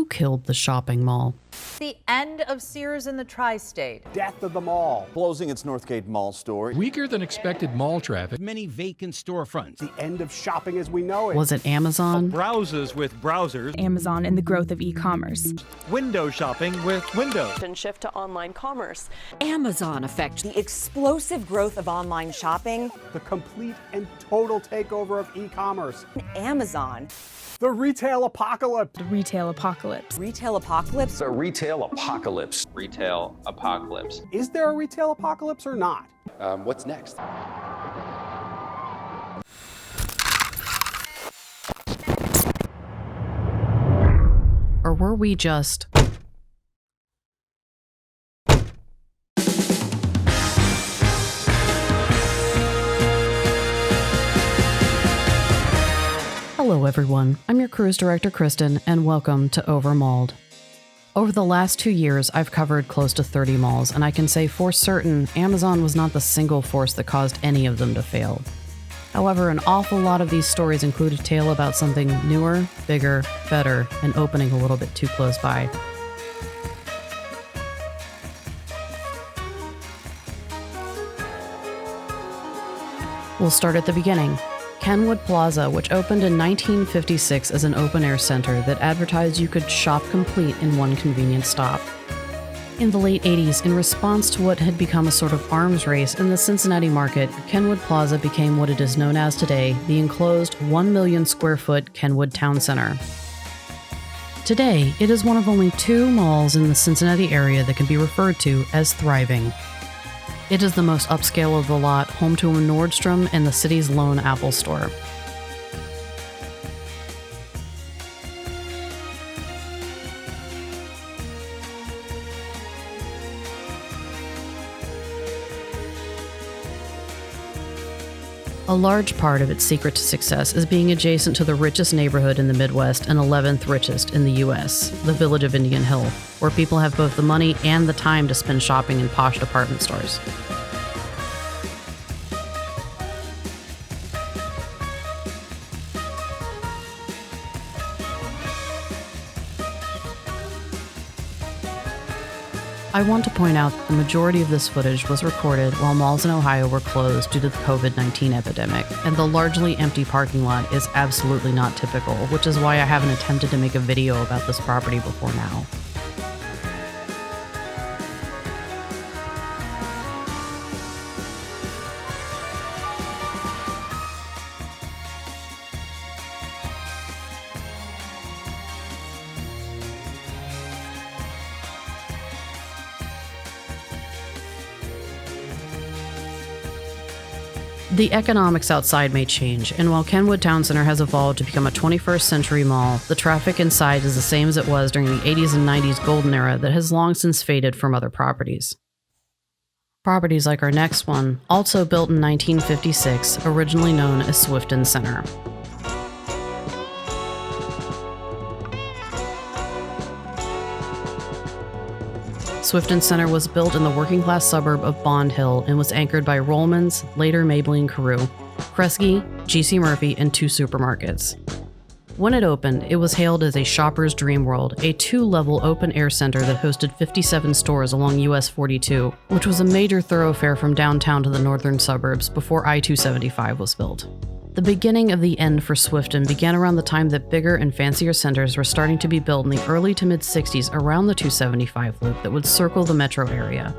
Who killed the shopping mall? The end of Sears in the tri-state. Death of the mall. Closing its Northgate Mall store. Weaker than expected mall traffic. Many vacant storefronts. The end of shopping as we know it. Was it Amazon? Browsers with browsers. Amazon and the growth of e-commerce. Window shopping with windows. And shift to online commerce. Amazon effect. The explosive growth of online shopping. The complete and total takeover of e-commerce. Amazon. The retail apocalypse. The retail apocalypse. Retail apocalypse. The retail apocalypse. Retail apocalypse. Is there a retail apocalypse or not? What's next? Or were we just... Hello everyone, I'm your cruise director Kristen, and welcome to OVERMALLED. Over the last 2 years, I've covered close to 30 malls, and I can say for certain, Amazon was not the single force that caused any of them to fail. However, an awful lot of these stories include a tale about something newer, bigger, better, and opening a little bit too close by. We'll start at the beginning. Kenwood Plaza, which opened in 1956 as an open-air center that advertised you could shop complete in one convenient stop. In the late 80s, in response to what had become a sort of arms race in the Cincinnati market, Kenwood Plaza became what it is known as today, the enclosed 1 million square foot Kenwood Town Center. Today, it is one of only 2 malls in the Cincinnati area that can be referred to as thriving. It is the most upscale of the lot, home to a Nordstrom and the city's lone Apple store. A large part of its secret to success is being adjacent to the richest neighborhood in the Midwest and 11th richest in the US, the village of Indian Hill, where people have both the money and the time to spend shopping in posh department stores. I want to point out that the majority of this footage was recorded while malls in Ohio were closed due to the COVID-19 epidemic, and the largely empty parking lot is absolutely not typical, which is why I haven't attempted to make a video about this property before now. The economics outside may change, and while Kenwood Town Center has evolved to become a 21st century mall, the traffic inside is the same as it was during the 80s and 90s golden era that has long since faded from other properties. Properties like our next one, also built in 1956, originally known as Swifton Center. Swifton Center was built in the working-class suburb of Bond Hill and was anchored by Rollman's, later Maybelline Carew, Kresge, G.C. Murphy, and 2 supermarkets. When it opened, it was hailed as a shopper's dream world, a 2-level open-air center that hosted 57 stores along US 42, which was a major thoroughfare from downtown to the northern suburbs before I-275 was built. The beginning of the end for Swifton began around the time that bigger and fancier centers were starting to be built in the early to mid-60s around the 275 loop that would circle the metro area.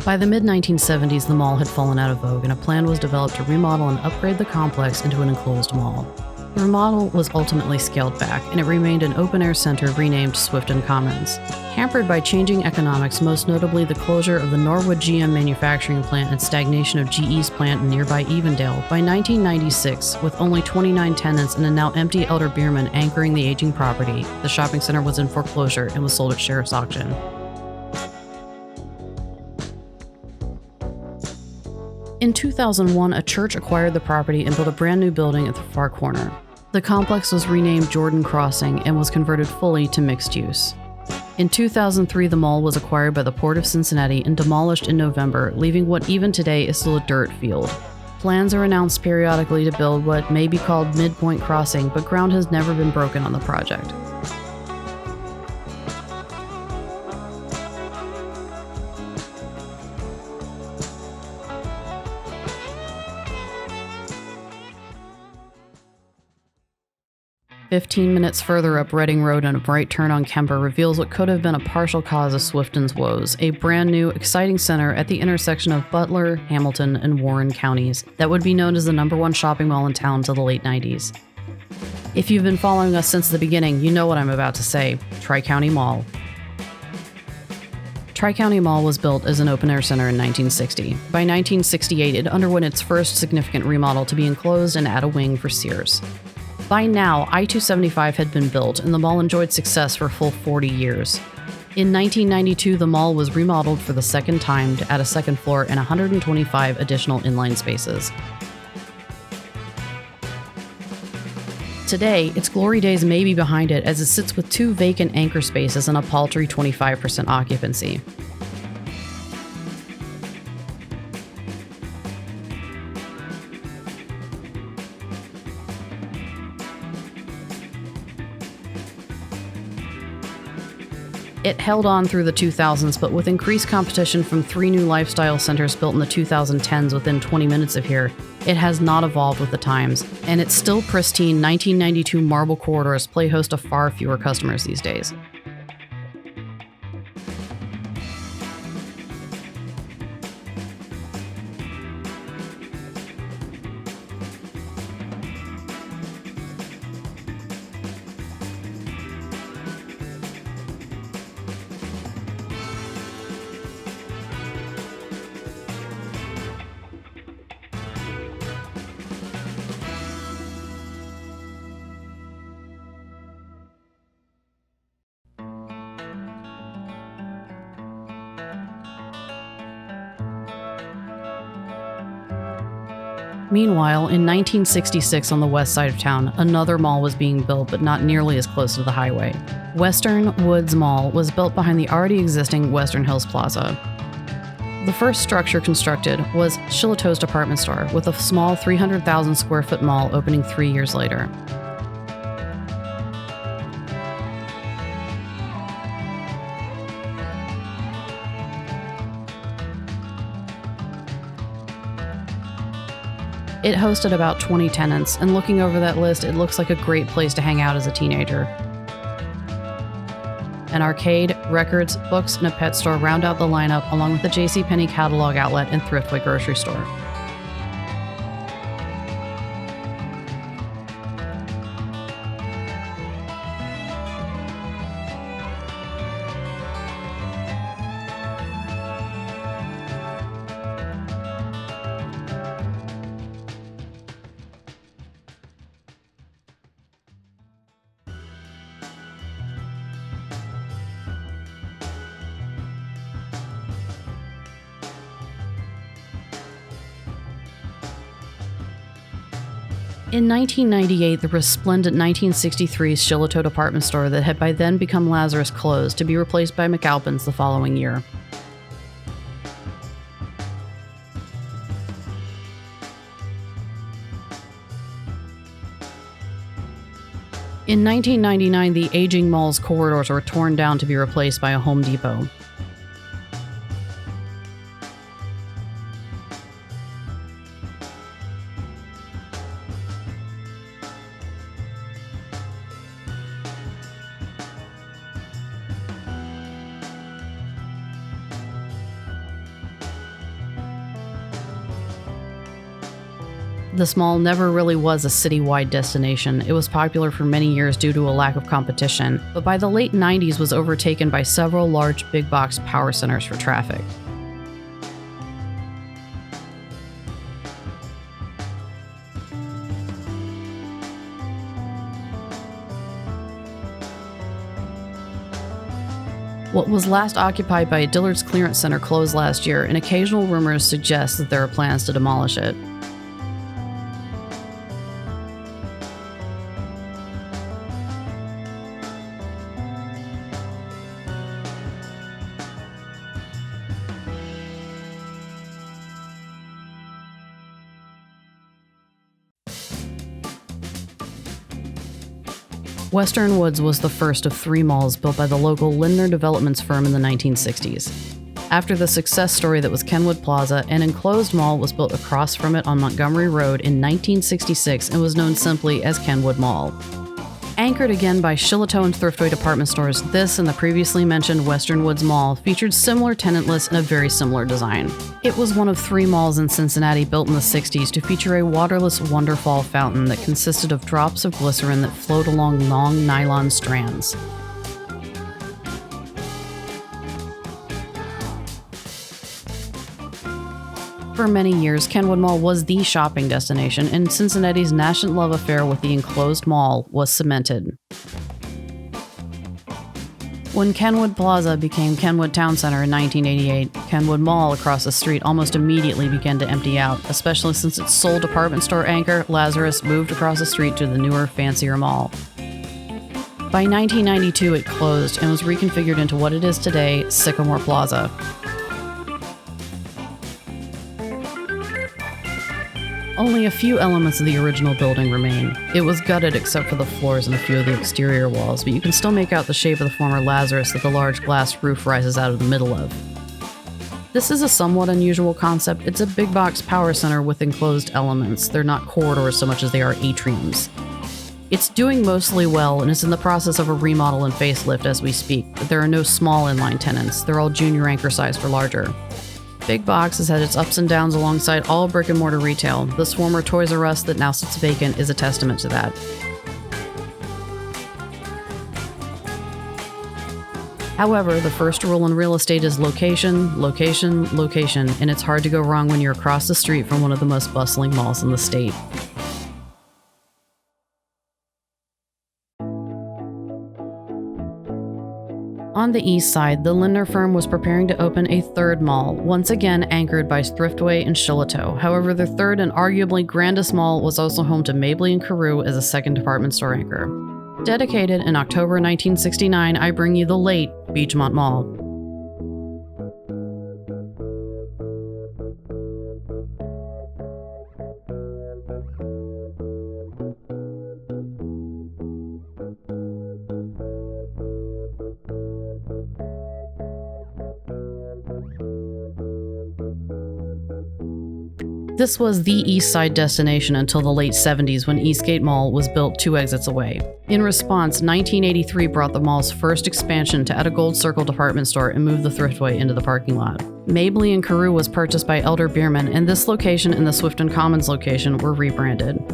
By the mid-1970s, the mall had fallen out of vogue, and a plan was developed to remodel and upgrade the complex into an enclosed mall. The remodel was ultimately scaled back, and it remained an open-air center renamed Swifton Commons. Hampered by changing economics, most notably the closure of the Norwood GM manufacturing plant and stagnation of GE's plant in nearby Evendale, by 1996, with only 29 tenants and a now empty Elder Beerman anchoring the aging property, the shopping center was in foreclosure and was sold at sheriff's auction. In 2001, a church acquired the property and built a brand new building at the far corner. The complex was renamed Jordan Crossing and was converted fully to mixed use. In 2003, the mall was acquired by the Port of Cincinnati and demolished in November, leaving what even today is still a dirt field. Plans are announced periodically to build what may be called Midpoint Crossing, but ground has never been broken on the project. 15 minutes further up Reading Road and a bright turn on Kemper reveals what could have been a partial cause of Swifton's woes, a brand new, exciting center at the intersection of Butler, Hamilton, and Warren counties that would be known as the #1 shopping mall in town till the late 90s. If you've been following us since the beginning, you know what I'm about to say. TriCounty Mall. TriCounty Mall was built as an open-air center in 1960. By 1968, it underwent its first significant remodel to be enclosed and add a wing for Sears. By now, I-275 had been built, and the mall enjoyed success for a full 40 years. In 1992, the mall was remodeled for the second time to add a second floor and 125 additional inline spaces. Today, its glory days may be behind it as it sits with 2 vacant anchor spaces and a paltry 25% occupancy. It held on through the 2000s, but with increased competition from 3 new lifestyle centers built in the 2010s within 20 minutes of here, it has not evolved with the times, and its still pristine 1992 marble corridors play host to far fewer customers these days. Meanwhile, in 1966 on the west side of town, another mall was being built, but not nearly as close to the highway. Western Woods Mall was built behind the already existing Western Hills Plaza. The first structure constructed was Shillito's department store, with a small 300,000 square foot mall opening 3 years later. It hosted about 20 tenants, and looking over that list, it looks like a great place to hang out as a teenager. An arcade, records, books, and a pet store round out the lineup, along with the JCPenney catalog outlet and Thriftway grocery store. In 1998, the resplendent 1963 Shillito department store that had by then become Lazarus closed to be replaced by McAlpin's the following year. In 1999, the aging mall's corridors were torn down to be replaced by a Home Depot. This mall never really was a citywide destination. It was popular for many years due to a lack of competition, but by the late 90s was overtaken by several large big box power centers for traffic. What was last occupied by a Dillard's Clearance Center closed last year, and occasional rumors suggest that there are plans to demolish it. Western Woods was the first of 3 malls built by the local Lindner Developments firm in the 1960s. After the success story that was Kenwood Plaza, an enclosed mall was built across from it on Montgomery Road in 1966 and was known simply as Kenwood Mall. Anchored again by Shillito and Thriftway department stores, this and the previously mentioned Western Woods Mall featured similar tenant lists and a very similar design. It was one of 3 malls in Cincinnati built in the 60s to feature a waterless wonderfall fountain that consisted of drops of glycerin that flowed along long nylon strands. For many years, Kenwood Mall was the shopping destination, and Cincinnati's nascent love affair with the enclosed mall was cemented. When Kenwood Plaza became Kenwood Town Center in 1988, Kenwood Mall across the street almost immediately began to empty out, especially since its sole department store anchor, Lazarus, moved across the street to the newer, fancier mall. By 1992, it closed and was reconfigured into what it is today, Sycamore Plaza. Only a few elements of the original building remain. It was gutted except for the floors and a few of the exterior walls, but you can still make out the shape of the former Lazarus that the large glass roof rises out of the middle of. This is a somewhat unusual concept. It's a big box power center with enclosed elements. They're not corridors so much as they are atriums. It's doing mostly well and is in the process of a remodel and facelift as we speak, but there are no small inline tenants. They're all junior anchor sized or larger. Big Box has had its ups and downs alongside all brick-and-mortar retail. This former Toys R Us that now sits vacant is a testament to that. However, the first rule in real estate is location, location, location, and it's hard to go wrong when you're across the street from one of the most bustling malls in the state. On the east side, the Lindner firm was preparing to open a 3rd mall, once again anchored by Thriftway and Shillito. However, their 3rd and arguably grandest mall was also home to Mabley & Carew as a 2nd department store anchor. Dedicated in October 1969, I bring you the late Beechmont Mall. This was the east side destination until the late 70s when Eastgate Mall was built 2 exits away. In response, 1983 brought the mall's first expansion to add a Gold Circle department store and move the Thriftway into the parking lot. Mabley & Carew was purchased by Elder Bierman, and this location and the Swifton Commons location were rebranded.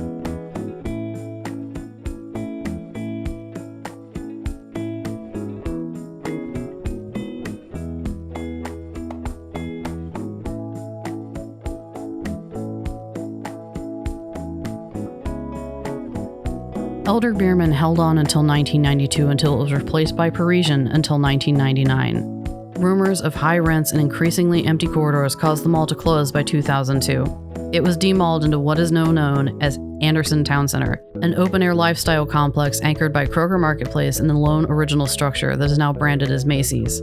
Elder Bierman held on until 1992 until it was replaced by Parisian until 1999. Rumors of high rents and increasingly empty corridors caused the mall to close by 2002. It was demalled into what is now known as Anderson Town Center, an open-air lifestyle complex anchored by Kroger Marketplace and the lone original structure that is now branded as Macy's.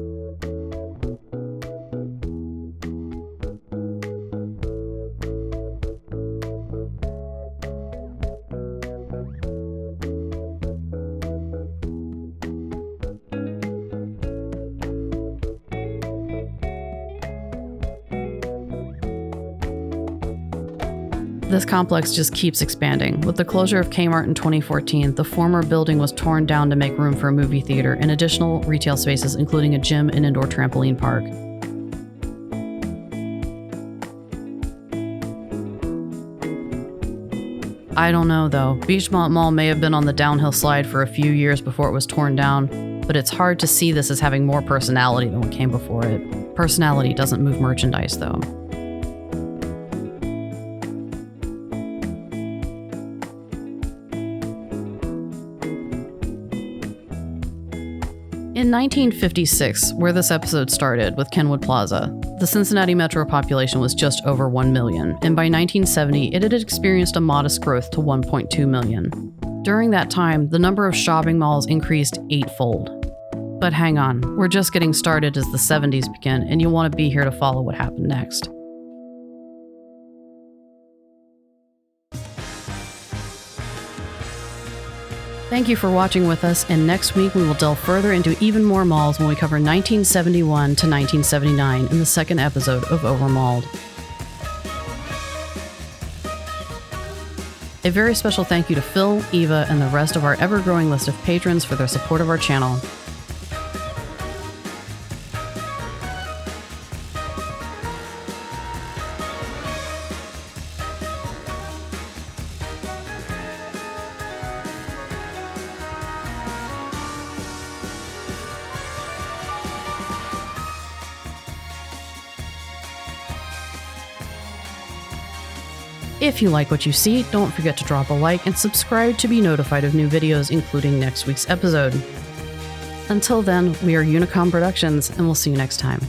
This complex just keeps expanding. With the closure of Kmart in 2014, the former building was torn down to make room for a movie theater and additional retail spaces, including a gym and indoor trampoline park. I don't know though. Beechmont Mall may have been on the downhill slide for a few years before it was torn down, but it's hard to see this as having more personality than what came before it. Personality doesn't move merchandise though. In 1956, where this episode started with Kenwood Plaza, the Cincinnati metro population was just over 1 million, and by 1970, it had experienced a modest growth to 1.2 million. During that time, the number of shopping malls increased 8-fold. But hang on, we're just getting started as the 70s begin, and you'll want to be here to follow what happened next. Thank you for watching with us, and next week we will delve further into even more malls when we cover 1971 to 1979 in the 2nd episode of OVERMALLED. A very special thank you to Phil, Eva, and the rest of our ever-growing list of patrons for their support of our channel. If you like what you see, don't forget to drop a like and subscribe to be notified of new videos, including next week's episode. Until then, we are Unicom Productions, and we'll see you next time.